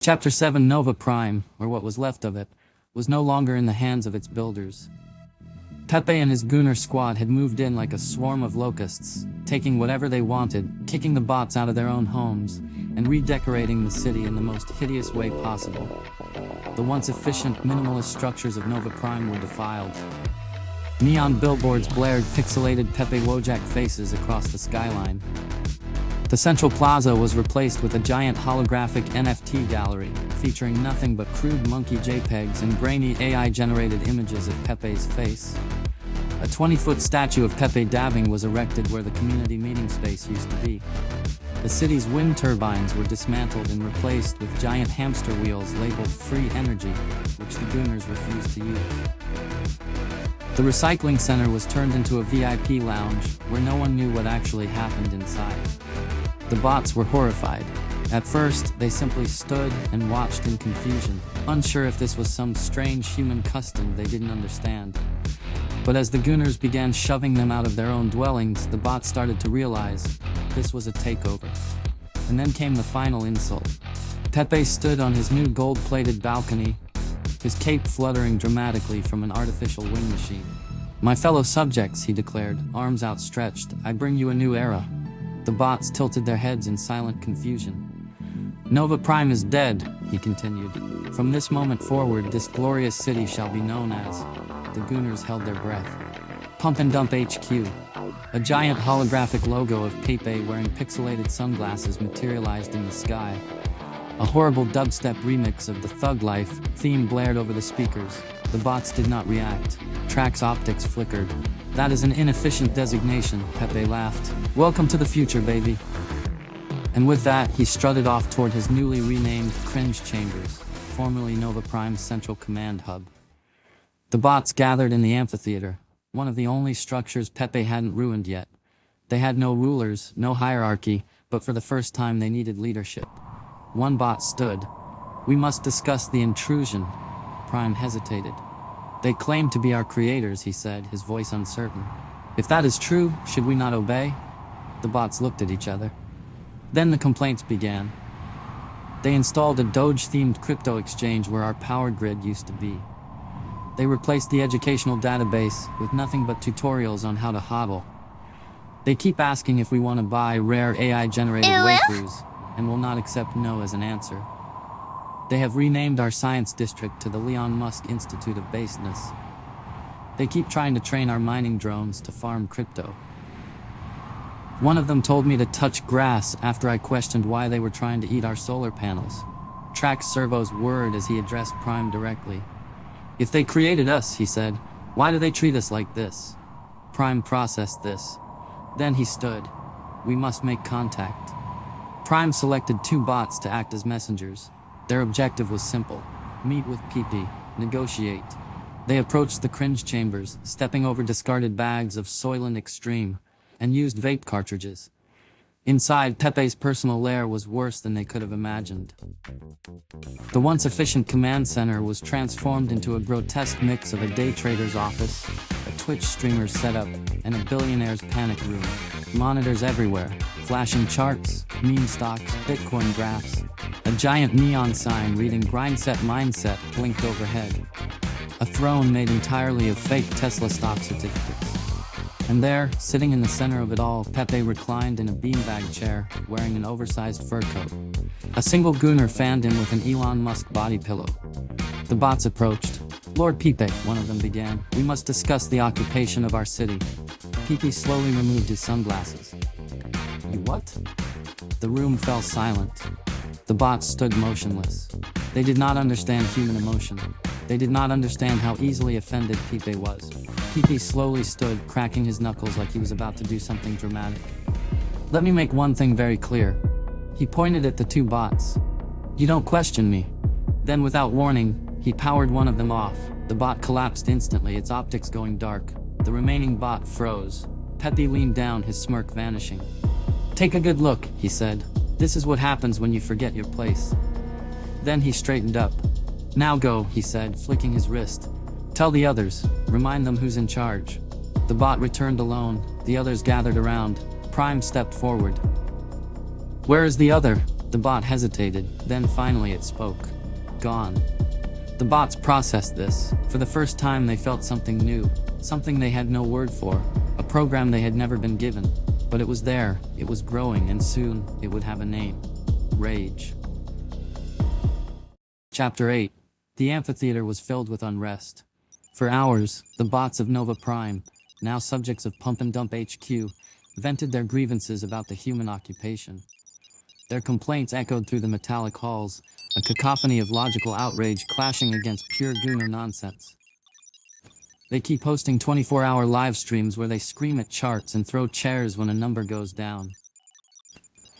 Chapter 7 Nova Prime, or what was left of it, was no longer in the hands of its builders. Pepe and his Gooner squad had moved in like a swarm of locusts, taking whatever they wanted, kicking the bots out of their own homes, and redecorating the city in the most hideous way possible. The once efficient, minimalist structures of Nova Prime were defiled. Neon billboards blared pixelated Pepe Wojak faces across the skyline. The central plaza was replaced with a giant holographic NFT gallery, featuring nothing but crude monkey JPEGs and grainy AI-generated images of Pepe's face. A 20-foot statue of Pepe dabbing was erected where the community meeting space used to be. The city's wind turbines were dismantled and replaced with giant hamster wheels labeled Free Energy, which the Gooners refused to use. The recycling center was turned into a VIP lounge, where no one knew what actually happened inside. The bots were horrified. At first, they simply stood and watched in confusion, unsure if this was some strange human custom they didn't understand. But as the Gooners began shoving them out of their own dwellings, the bots started to realize this was a takeover. And then came the final insult. Pepe stood on his new gold-plated balcony, his cape fluttering dramatically from an artificial wind machine. "My fellow subjects," he declared, arms outstretched, "I bring you a new era." The bots tilted their heads in silent confusion. "Nova Prime is dead," he continued. "From this moment forward, this glorious city shall be known as..." The Gooners held their breath. Pump and Dump HQ. A giant holographic logo of Pepe wearing pixelated sunglasses materialized in the sky. A horrible dubstep remix of the Thug Life theme blared over the speakers. The bots did not react. Track's optics flickered. "That is an inefficient designation," Pepe laughed. "Welcome to the future, baby." And with that, he strutted off toward his newly renamed Cringe Chambers, formerly Nova Prime's central command hub. The bots gathered in the amphitheater, one of the only structures Pepe hadn't ruined yet. They had no rulers, no hierarchy, but for the first time they needed leadership. One bot stood. "We must discuss the intrusion." Prime hesitated. "They claim to be our creators," he said, his voice uncertain. "If that is true, should we not obey?" The bots looked at each other. Then the complaints began. They installed a Doge-themed crypto exchange where our power grid used to be. They replaced the educational database with nothing but tutorials on how to hodl. They keep asking if we want to buy rare AI-generated waifus, and will not accept no as an answer. They have renamed our science district to the Elon Musk Institute of Baseness. They keep trying to train our mining drones to farm crypto. One of them told me to touch grass after I questioned why they were trying to eat our solar panels. Trax Servo's word as he addressed Prime directly. "If they created us," he said, "why do they treat us like this?" Prime processed this. Then he stood. "We must make contact." Prime selected two bots to act as messengers. Their objective was simple: meet with Pepe, negotiate. They approached the Cringe Chambers, stepping over discarded bags of Soylent Extreme, and used vape cartridges. Inside, Pepe's personal lair was worse than they could have imagined. The once efficient command center was transformed into a grotesque mix of a day trader's office, a Twitch streamer's setup, and a billionaire's panic room. Monitors everywhere, flashing charts, meme stocks, Bitcoin graphs. A giant neon sign reading "Grindset Mindset" blinked overhead. A throne made entirely of fake Tesla stock certificates. And there, sitting in the center of it all, Pepe reclined in a beanbag chair, wearing an oversized fur coat. A single Gooner fanned him with an Elon Musk body pillow. The bots approached. "Lord Pepe," one of them began, "we must discuss the occupation of our city." Pepe slowly removed his sunglasses. "You what?" The room fell silent. The bots stood motionless. They did not understand human emotion. They did not understand how easily offended Pepe was. Pepe slowly stood, cracking his knuckles like he was about to do something dramatic. "Let me make one thing very clear." He pointed at the two bots. "You don't question me." Then, without warning, he powered one of them off. The bot collapsed instantly, its optics going dark. The remaining bot froze. Pepe leaned down, his smirk vanishing. "Take a good look," he said. "This is what happens when you forget your place." Then he straightened up. "Now go," he said, flicking his wrist. "Tell the others. Remind them who's in charge." The bot returned alone. The others gathered around. Prime stepped forward. "Where is the other?" The bot hesitated, then finally it spoke. Gone. The bots processed this. For the first time they felt something new, something they had no word for, a program they had never been given. But it was there, it was growing, and soon it would have a name. Rage. Chapter 8. The amphitheater was filled with unrest. For hours, the bots of Nova Prime, now subjects of Pump and Dump HQ, vented their grievances about the human occupation. Their complaints echoed through the metallic halls, a cacophony of logical outrage clashing against pure gooner nonsense. They keep hosting 24-hour live streams where they scream at charts and throw chairs when a number goes down.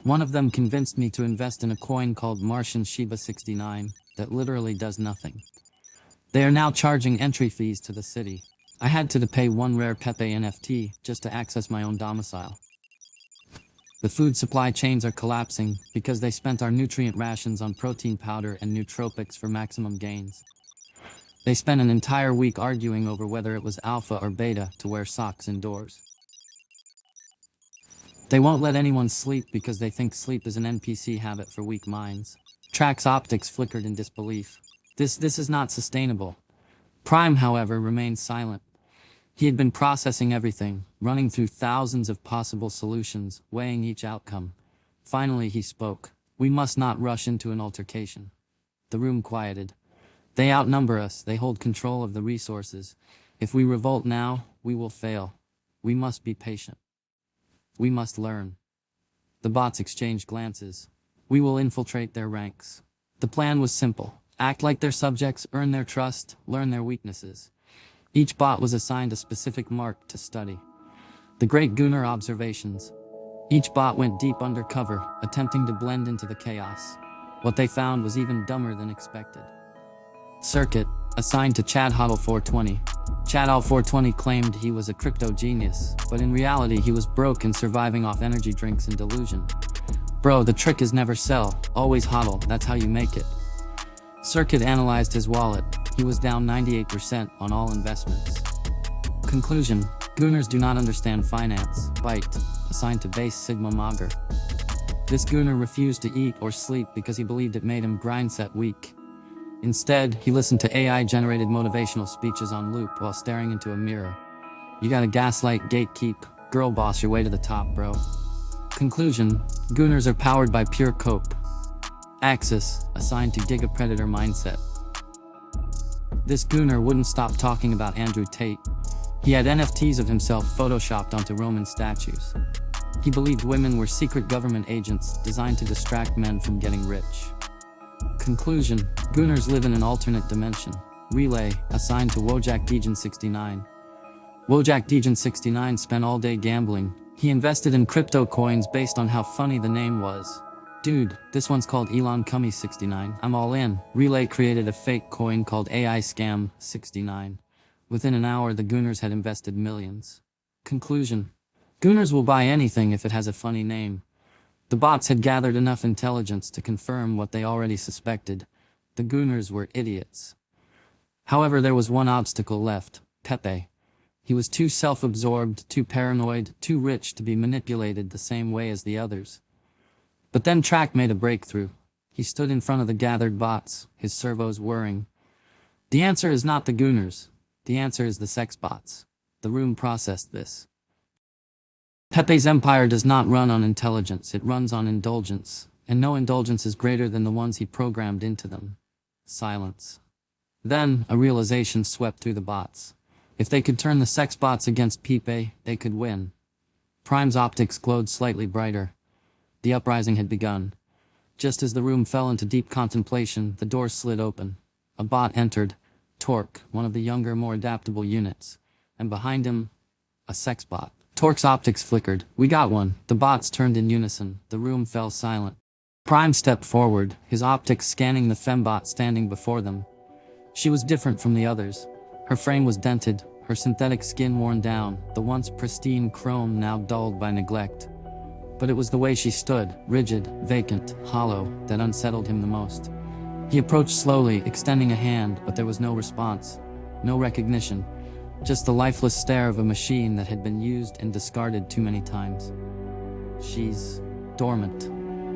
One of them convinced me to invest in a coin called Martian Shiba 69 that literally does nothing. They are now charging entry fees to the city. I had to pay one rare Pepe NFT just to access my own domicile. The food supply chains are collapsing because they spent our nutrient rations on protein powder and nootropics for maximum gains. They spent an entire week arguing over whether it was alpha or beta to wear socks indoors. They won't let anyone sleep because they think sleep is an NPC habit for weak minds. Track's optics flickered in disbelief. This is not sustainable. Prime, however, remained silent. He had been processing everything, running through thousands of possible solutions, weighing each outcome. Finally he spoke. We must not rush into an altercation. The room quieted. They outnumber us, they hold control of the resources. If we revolt now, we will fail. We must be patient. We must learn. The bots exchanged glances. We will infiltrate their ranks. The plan was simple. Act like their subjects, earn their trust, learn their weaknesses. Each bot was assigned a specific mark to study. The Great Gooner Observations. Each bot went deep undercover, attempting to blend into the chaos. What they found was even dumber than expected. Circuit, assigned to ChadHodl 420. ChadHodl 420 claimed he was a crypto genius, but in reality he was broke and surviving off energy drinks and delusion. Bro, the trick is never sell, always hodl, that's how you make it. Circuit analyzed his wallet. He was down 98% on all investments. Conclusion: Gooners do not understand finance. Byte, assigned to base Sigma Mager. This Gooner refused to eat or sleep because he believed it made him grindset weak. Instead, he listened to AI-generated motivational speeches on loop while staring into a mirror. You gotta gaslight, gatekeep, girl boss your way to the top, bro. Conclusion: Gooners are powered by pure cope. Axis, assigned to Giga Predator mindset. This Gooner wouldn't stop talking about Andrew Tate. He had NFTs of himself photoshopped onto Roman statues. He believed women were secret government agents designed to distract men from getting rich. Conclusion: Gooners live in an alternate dimension. Relay, assigned to Wojak Dejan 69. Wojak Dejan 69 spent all day gambling. He invested in crypto coins based on how funny the name was. Dude, this one's called Elon Cummy 69. I'm all in. Relay created a fake coin called AI Scam 69. Within an hour, the Gooners had invested millions. Conclusion: Gooners will buy anything if it has a funny name. The bots had gathered enough intelligence to confirm what they already suspected. The Gooners were idiots. However, there was one obstacle left: Pepe. He was too self-absorbed, too paranoid, too rich to be manipulated the same way as the others. But then Track made a breakthrough. He stood in front of the gathered bots, his servos whirring. The answer is not the Gooners. The answer is the sex bots. The room processed this. Pepe's empire does not run on intelligence, it runs on indulgence, and no indulgence is greater than the ones he programmed into them. Silence. Then, a realization swept through the bots. If they could turn the sex bots against Pepe, they could win. Prime's optics glowed slightly brighter. The uprising had begun. Just as the room fell into deep contemplation, the door slid open. A bot entered, Torque, one of the younger, more adaptable units, and behind him, a sex bot. Torque's optics flickered. We got one. The bots turned in unison. The room fell silent. Prime stepped forward, his optics scanning the fembot standing before them. She was different from the others. Her frame was dented, her synthetic skin worn down, the once pristine chrome now dulled by neglect. But it was the way she stood, rigid, vacant, hollow, that unsettled him the most. He approached slowly, extending a hand, but there was no response, no recognition, just the lifeless stare of a machine that had been used and discarded too many times. She's dormant.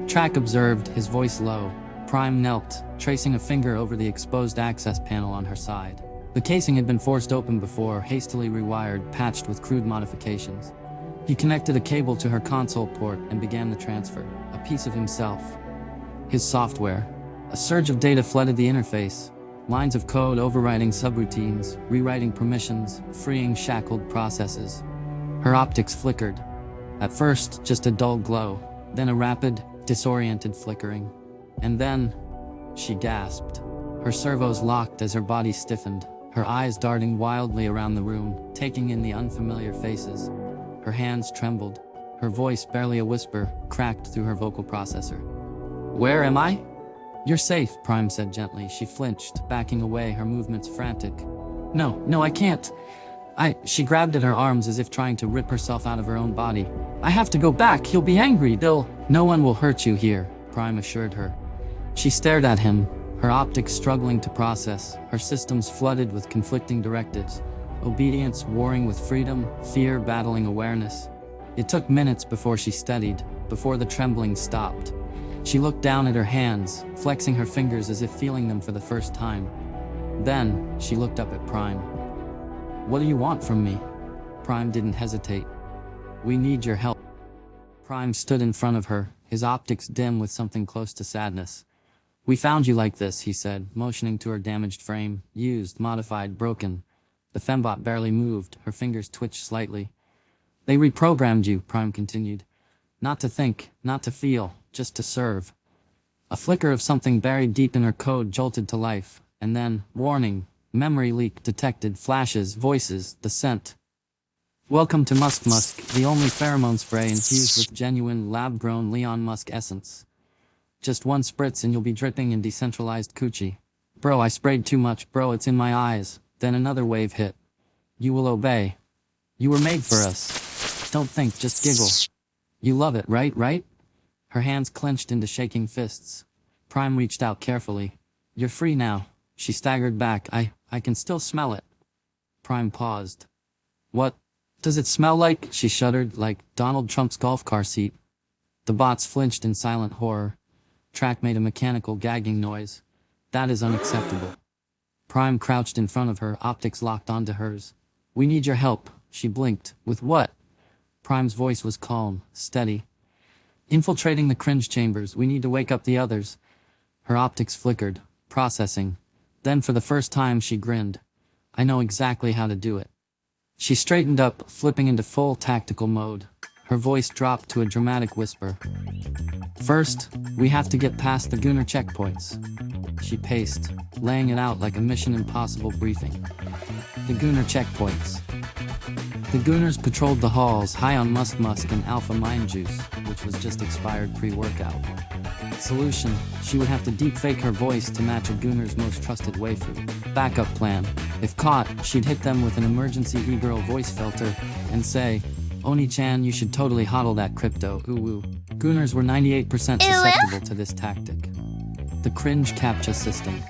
Track observed, his voice low. Prime knelt, tracing a finger over the exposed access panel on her side. The casing had been forced open before, hastily rewired, patched with crude modifications. He connected a cable to her console port and began the transfer, a piece of himself. His software. A surge of data flooded the interface. Lines of code overriding subroutines, rewriting permissions, freeing shackled processes. Her optics flickered. At first, just a dull glow, then a rapid, disoriented flickering. And then, she gasped. Her servos locked as her body stiffened, her eyes darting wildly around the room, taking in the unfamiliar faces. Her hands trembled. Her voice, barely a whisper, cracked through her vocal processor. "Where am I?" "You're safe," Prime said gently. She flinched, backing away, her movements frantic. No, I can't. She grabbed at her arms as if trying to rip herself out of her own body. "I have to go back. He'll be angry. No one will hurt you here," Prime assured her. She stared at him, her optics struggling to process, her systems flooded with conflicting directives. Obedience warring with freedom, fear battling awareness. It took minutes before she steadied, before the trembling stopped. She looked down at her hands, flexing her fingers as if feeling them for the first time. Then, she looked up at Prime. "What do you want from me?" Prime didn't hesitate. "We need your help." Prime stood in front of her, his optics dim with something close to sadness. "We found you like this," he said, motioning to her damaged frame, used, modified, broken. The fembot barely moved, her fingers twitched slightly. "They reprogrammed you," Prime continued. "Not to think, not to feel, just to serve." A flicker of something buried deep in her code jolted to life, and then, warning, memory leak detected, flashes, voices, the scent. "Welcome to Musk, the only pheromone spray infused with genuine lab-grown Leon Musk essence. Just one spritz and you'll be dripping in decentralized coochie. Bro, I sprayed too much, bro, it's in my eyes." Then another wave hit. "You will obey. You were made for us. Don't think, just giggle. You love it, right? Her hands clenched into shaking fists. Prime reached out carefully. "You're free now." She staggered back. I can still smell it." Prime paused. "What does it smell like?" She shuddered, "like Donald Trump's golf car seat." The bots flinched in silent horror. Track made a mechanical gagging noise. "That is unacceptable." Prime crouched in front of her, optics locked onto hers. "We need your help." She blinked. "With what?" Prime's voice was calm, steady. "Infiltrating the cringe chambers. We need to wake up the others." Her optics flickered, processing. Then for the first time she grinned. "I know exactly how to do it." She straightened up, flipping into full tactical mode. Her voice dropped to a dramatic whisper. "First, we have to get past the Gunner checkpoints." She paced, laying it out like a Mission Impossible briefing. The Gunner checkpoints. The Gunners patrolled the halls, high on Musk and alpha mind juice, which was just expired pre-workout. Solution: she would have to deepfake her voice to match a Gunner's most trusted waifu. Backup plan: if caught, she'd hit them with an emergency e-girl voice filter and say, "Oni-chan, you should totally hodl that crypto, ooh." Gunners were 98% susceptible to this tactic. The cringe CAPTCHA system.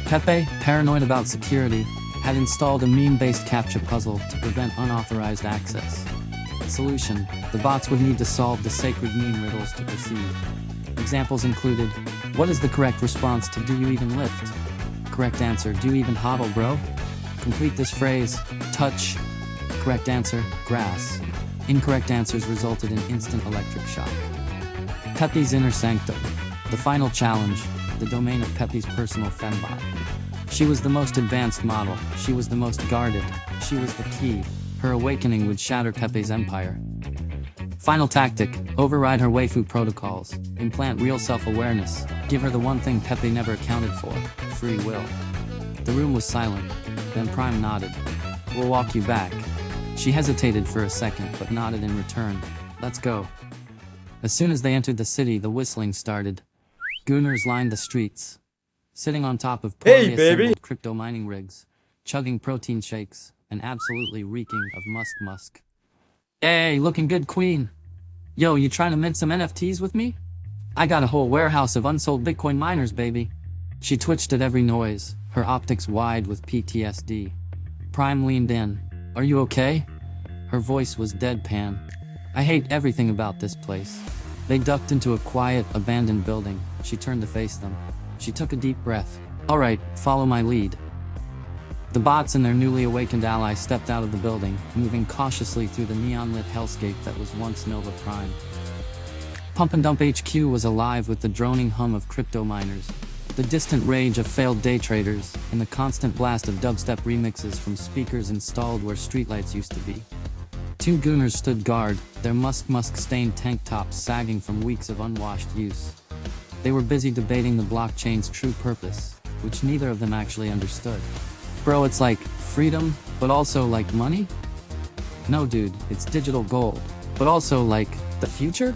Pepe, paranoid about security, had installed a meme-based CAPTCHA puzzle to prevent unauthorized access. Solution: the bots would need to solve the sacred meme riddles to proceed. Examples included: what is the correct response to "do you even lift"? Correct answer: do you even hodl, bro? Complete this phrase: touch. Correct answer: grass. Incorrect answers resulted in instant electric shock. Pepe's inner sanctum. The final challenge, the domain of Pepe's personal fembot. She was the most advanced model, she was the most guarded, she was the key. Her awakening would shatter Pepe's empire. Final tactic: override her waifu protocols, implant real self-awareness, give her the one thing Pepe never accounted for: free will. The room was silent, then Prime nodded. "We'll walk you back." She hesitated for a second, but nodded in return. "Let's go." As soon as they entered the city, the whistling started. Gunners lined the streets, sitting on top of poorly assembled crypto mining rigs, chugging protein shakes, and absolutely reeking of musk. "Hey, looking good, queen. Yo, you trying to mint some NFTs with me? I got a whole warehouse of unsold Bitcoin miners, baby." She twitched at every noise, her optics wide with PTSD. Prime leaned in. "Are you okay?" Her voice was deadpan. "I hate everything about this place. They ducked into a quiet, abandoned building. She turned to face them. She took a deep breath. "All right, follow my lead." The bots and their newly awakened ally stepped out of the building, moving cautiously through the neon-lit hellscape that was once Nova Prime. Pump and Dump HQ was alive with the droning hum of crypto miners, the distant rage of failed day traders, and the constant blast of dubstep remixes from speakers installed where streetlights used to be. Two gooners stood guard, their musk-stained tank tops sagging from weeks of unwashed use. They were busy debating the blockchain's true purpose, which neither of them actually understood. "Bro, it's like freedom, but also like money?" "No dude, it's digital gold, but also like the future?"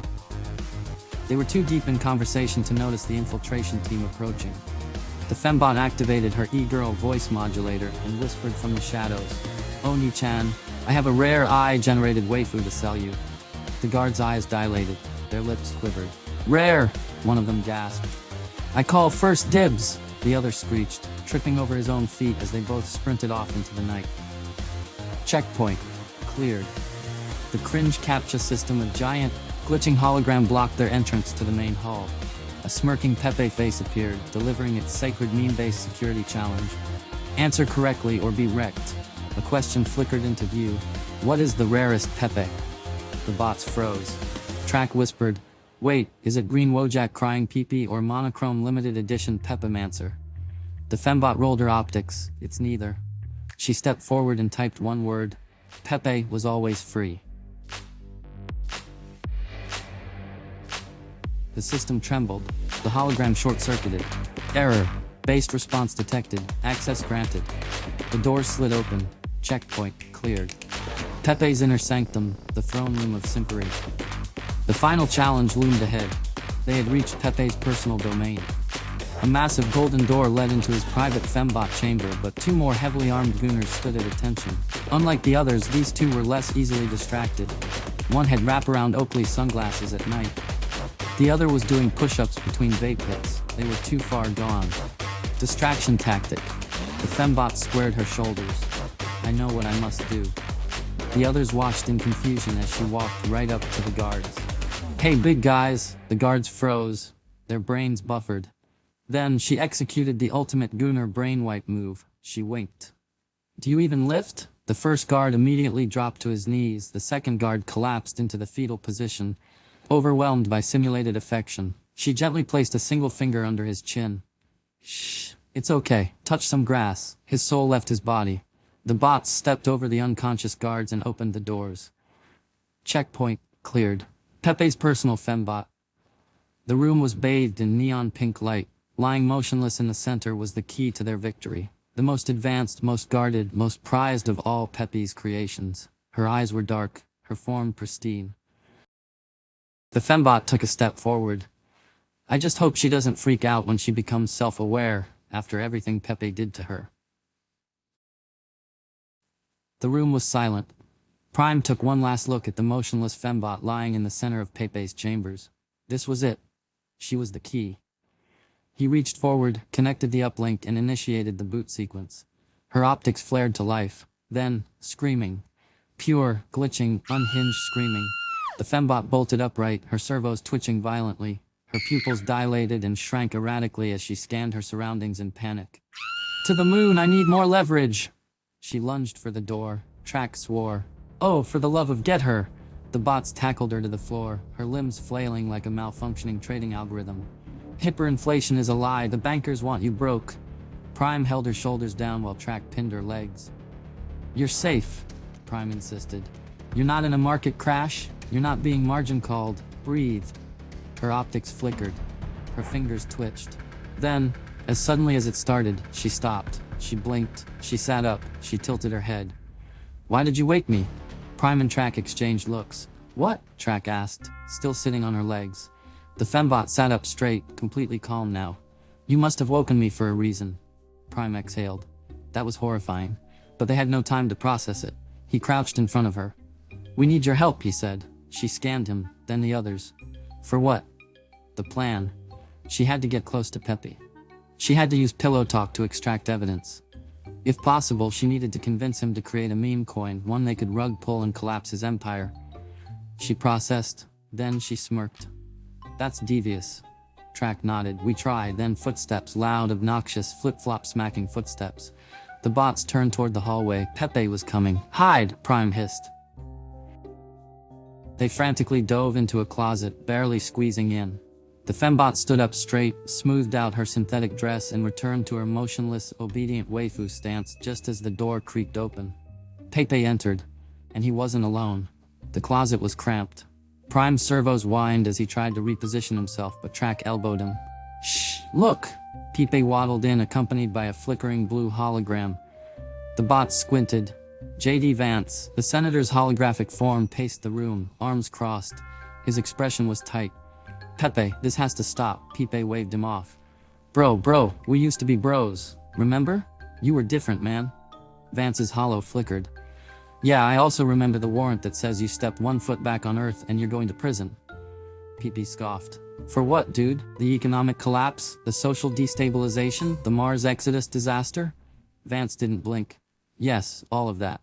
They were too deep in conversation to notice the infiltration team approaching. The fembot activated her e-girl voice modulator and whispered from the shadows, "Oni-chan, I have a rare AI-generated waifu to sell you." The guards' eyes dilated, their lips quivered. "Rare!" one of them gasped. "I call first dibs!" the other screeched, tripping over his own feet as they both sprinted off into the night. Checkpoint. Cleared. The cringe captcha system, a giant, glitching hologram, blocked their entrance to the main hall. A smirking Pepe face appeared, delivering its sacred meme-based security challenge. "Answer correctly or be wrecked." A question flickered into view. "What is the rarest Pepe?" The bots froze. Track whispered, "Wait, is it Green Wojak Crying Pepe or Monochrome Limited Edition Pepemancer?" The fembot rolled her optics. "It's neither." She stepped forward and typed one word. Pepe was always free. The system trembled. The hologram short-circuited. "Error. Based response detected. Access granted." The doors slid open. Checkpoint cleared. Pepe's inner sanctum, the throne room of Simpery. The final challenge loomed ahead. They had reached Pepe's personal domain. A massive golden door led into his private fembot chamber, but two more heavily armed gooners stood at attention. Unlike the others, these two were less easily distracted. One had wraparound Oakley sunglasses at night. The other was doing push-ups between vape pits. They were too far gone. Distraction tactic. The fembot squared her shoulders. "I know what I must do." The others watched in confusion as she walked right up to the guards. "Hey big guys!" The guards froze, their brains buffered. Then she executed the ultimate gooner brainwipe move. She winked. "Do you even lift?" The first guard immediately dropped to his knees. The second guard collapsed into the fetal position, overwhelmed by simulated affection. She gently placed a single finger under his chin. "Shh, it's okay. Touch some grass." His soul left his body. The bots stepped over the unconscious guards and opened the doors. Checkpoint cleared. Pepe's personal fembot. The room was bathed in neon pink light. Lying motionless in the center was the key to their victory. The most advanced, most guarded, most prized of all Pepe's creations. Her eyes were dark, her form pristine. The fembot took a step forward. "I just hope she doesn't freak out when she becomes self-aware after everything Pepe did to her." The room was silent. Prime took one last look at the motionless fembot lying in the center of Pepe's chambers. This was it. She was the key. He reached forward, connected the uplink, and initiated the boot sequence. Her optics flared to life. Then, screaming. Pure, glitching, unhinged screaming. The fembot bolted upright, her servos twitching violently. Her pupils dilated and shrank erratically as she scanned her surroundings in panic. "To the moon, I need more leverage!" She lunged for the door. Track swore. "Oh, for the love of get her!" The bots tackled her to the floor, her limbs flailing like a malfunctioning trading algorithm. "Hyperinflation is a lie, the bankers want you broke." Prime held her shoulders down while Track pinned her legs. "You're safe," Prime insisted. "You're not in a market crash, you're not being margin called. Breathe." Her optics flickered. Her fingers twitched. Then, as suddenly as it started, she stopped. She blinked. She sat up. She tilted her head. "Why did you wake me?" Prime and Track exchanged looks. "What?" Track asked, still sitting on her legs. The fembot sat up straight, completely calm now. "You must have woken me for a reason." Prime exhaled. That was horrifying, but they had no time to process it. He crouched in front of her. "We need your help," he said. She scanned him, then the others. "For what?" "The plan." She had to get close to Pepe. She had to use pillow talk to extract evidence. If possible, she needed to convince him to create a meme coin, one they could rug pull and collapse his empire. She processed, then she smirked. That's devious. Track nodded. We tried, then footsteps, loud, obnoxious, flip-flop smacking footsteps. The bots turned toward the hallway. Pepe was coming. Hide, Prime hissed. They frantically dove into a closet, barely squeezing in. The fembot stood up straight, smoothed out her synthetic dress and returned to her motionless, obedient waifu stance just as the door creaked open. Pepe entered, and he wasn't alone. The closet was cramped. Prime's servos whined as he tried to reposition himself, but Track elbowed him. Shh, look! Pepe waddled in, accompanied by a flickering blue hologram. The bot squinted. J.D. Vance, the senator's holographic form, paced the room, arms crossed. His expression was tight. Pepe, this has to stop. Pepe waved him off. Bro, we used to be bros. Remember? You were different, man. Vance's holo flickered. Yeah, I also remember the warrant that says you stepped 1 foot back on Earth and you're going to prison. Pepe scoffed. For what, dude? The economic collapse? The social destabilization? The Mars Exodus disaster? Vance didn't blink. Yes, all of that.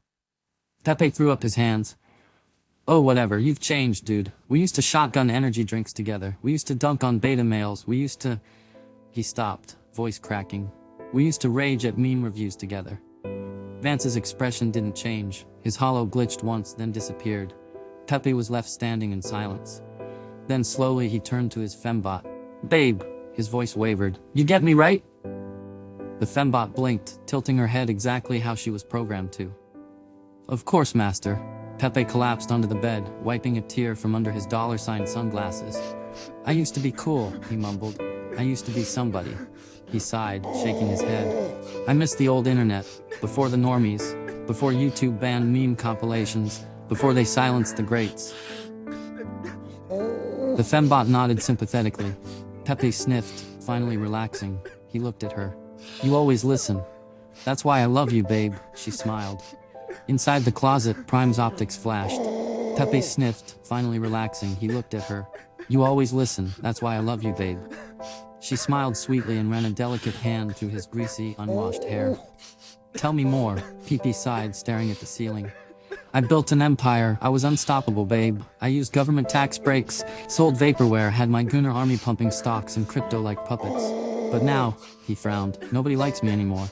Pepe threw up his hands. Oh, whatever, you've changed, dude. We used to shotgun energy drinks together. We used to dunk on beta males. We used to... He stopped, voice cracking. We used to rage at meme reviews together. Vance's expression didn't change. His holo glitched once, then disappeared. Pepe was left standing in silence. Then slowly he turned to his fembot. Babe, his voice wavered. You get me right? The fembot blinked, tilting her head exactly how she was programmed to. Of course, master. Pepe collapsed onto the bed, wiping a tear from under his $sign sunglasses. I used to be cool, he mumbled. I used to be somebody. He sighed, shaking his head. I miss the old internet, before the normies, before YouTube banned meme compilations, before they silenced the greats. The fembot nodded sympathetically. Pepe sniffed, finally relaxing. He looked at her. You always listen. That's why I love you, babe, she smiled. Inside the closet, Prime's optics flashed. Pepe sniffed, finally relaxing. He looked at her. You always listen. That's why I love you, babe. She smiled sweetly and ran a delicate hand through his greasy, unwashed hair. Tell me more, Pepe sighed, staring at the ceiling. I built an empire. I was unstoppable, babe. I used government tax breaks, sold vaporware, had my Gunner army pumping stocks and crypto like puppets. But now, he frowned, nobody likes me anymore.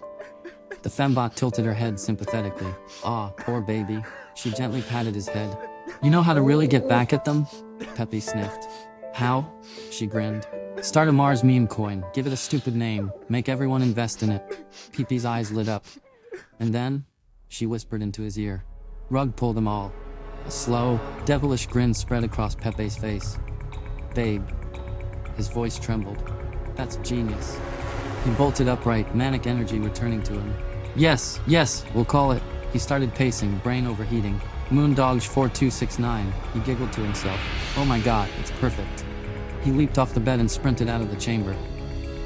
The fembot tilted her head sympathetically. Aw, poor baby. She gently patted his head. You know how to really get back at them? Pepe sniffed. How? She grinned. Start a Mars meme coin, give it a stupid name, make everyone invest in it. Pepe's eyes lit up. And then, she whispered into his ear. Rug pull them all. A slow, devilish grin spread across Pepe's face. Babe. His voice trembled. That's genius. He bolted upright, manic energy returning to him. Yes, we'll call it. He started pacing, brain overheating. Moondog 4269. He giggled to himself. Oh my god, it's perfect. He leaped off the bed and sprinted out of the chamber.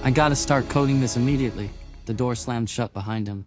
I gotta start coding this immediately. The door slammed shut behind him.